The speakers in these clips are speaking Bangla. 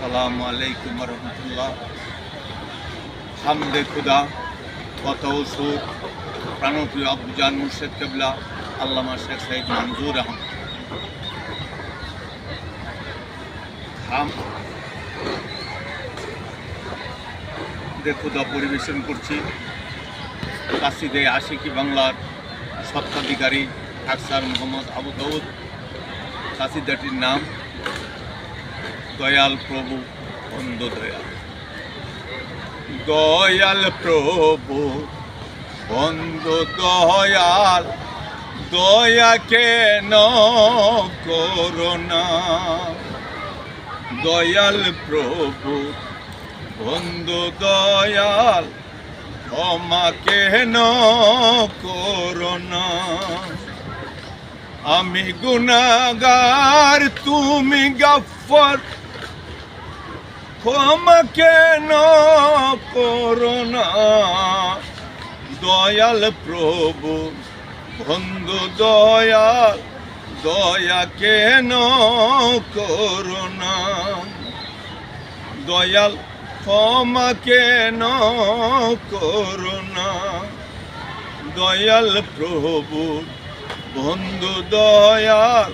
আসসালামু আলাইকুম রহমতুল্লাহ। হামদে খুদা, কত সুর প্রাণপ্রিয় আব্বুজান মুর্শেদ কেবলা আল্লামা শেখ সাইদ মঞ্জুর আহমদ হামদে খুদা পরিবেশন করছি। কাসিদে আশিকি বাংলার স্বত্বাধিকারী ডাক্তার মোহাম্মদ আবু দাউদ। কাসিদাটির নাম দয়াল প্রভু বন্ধু দয়াল। দয়াল প্রভু বন্ধু দয়াল, দয়া কেন করোনা। দয়াল প্রভু বন্ধু দয়াল, ক্ষমা কেন করোনা। আমি গুনাহগার তুমি গফফার, ক্ষমা কেন করোনা। দয়াল প্রভু বন্ধু দয়াল, দয়া কেন করোনা। দয়াল ক্ষমা কেন করোনা। দয়াল প্রভু বন্ধু দয়াল,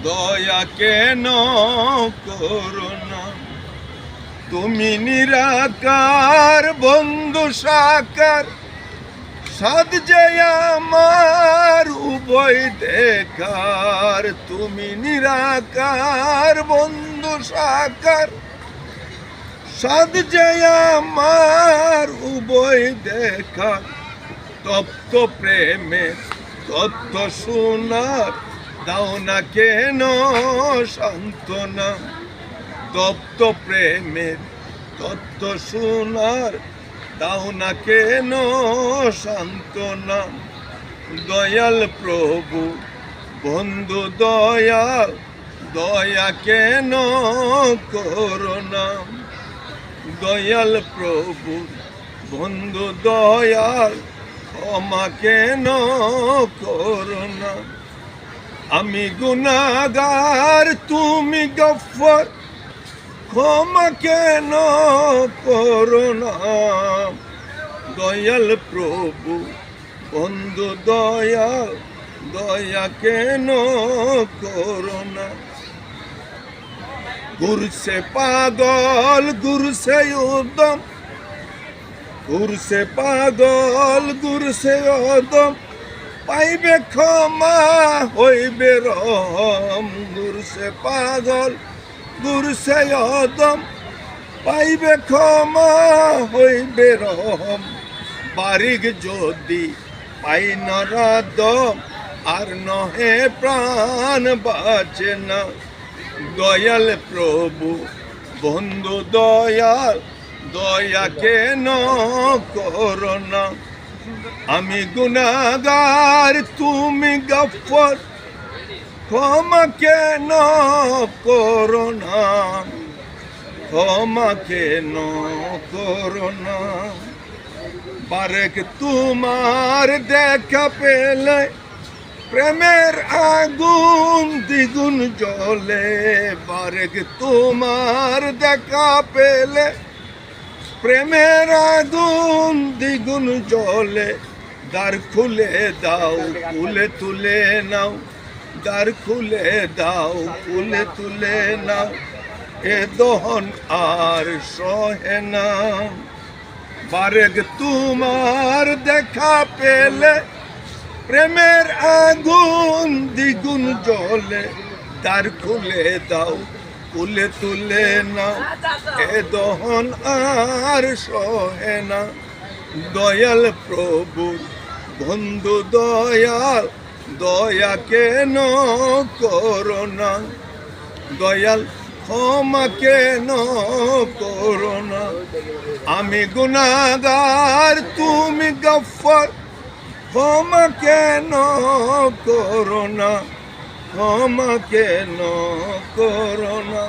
দয়া কেন করোনা। তুমি নিরাকার বন্ধু সাকার, সাদ যে আমার উভয় দেখার। তুমি নিরাকার বন্ধু সাকার, সাদ যে আমার উভয় দেখার। তপ্ত প্রেমে তত্ত্ব শোনার, দাও না কেন সান্ত্বনা। তপ্ত প্রেমের তত্ত্ব শোনার, দাও না কেন সান্ত্বনা। দয়াল প্রভু বন্ধু দয়াল, দয়া কেন করোনা। দয়াল প্রভু বন্ধু দয়াল, ক্ষমা কেন করোনা। আমি গুনাহগার তুমি গফফার, ক্ষমা কেন করোনা। দয়াল প্রভু বন্ধু দয়াল, দয়া কেন করোনা। ঘুরছে পাগল ঘুরছে উদম, ঘুরছে পাগল ঘুরছে উদম। পাইবে ক্ষমা হইবে রহম। ঘুরছে পাগল ঘুরছে উদম, পাইবে ক্ষমা হইবে রহম। বারিক যদি পাই না দম, আর নহে প্রাণ বাঁচে না। দয়াল প্রভু বন্ধু দয়াল, দয়া কেন করোনা। আমি গুনাহগার তুমি গফফার, ক্ষমা কেন করোনা। ক্ষমা কেন করোনা। বারেক তোমার দেখা পেলে প্রেমের আগুন দ্বিগুণ জ্বলে। বারেক তোমার দেখা পেলে প্রেমের আগুন দ্বিগুণ জ্বলে। দ্বার খুলে দাও কুলে তুলে নাও, দ্বার খুলে দাও কুলে তুলে নাও। এ দহন আর সহে না। বারেক তোমার দেখা পেলে প্রেমের আগুন দ্বিগুণ জ্বলে। দ্বার খুলে দাও কুলে তুলে নাও, এ দহন আর সহে না। দয়াল প্রভু বন্ধু দয়াল, দয়া কেন করোনা। দয়াল ক্ষমা কেন করোনা। আমি গুনাহগার তুমি গফফার, ক্ষমা কেন করোনা। ক্ষমা কেন করোনা।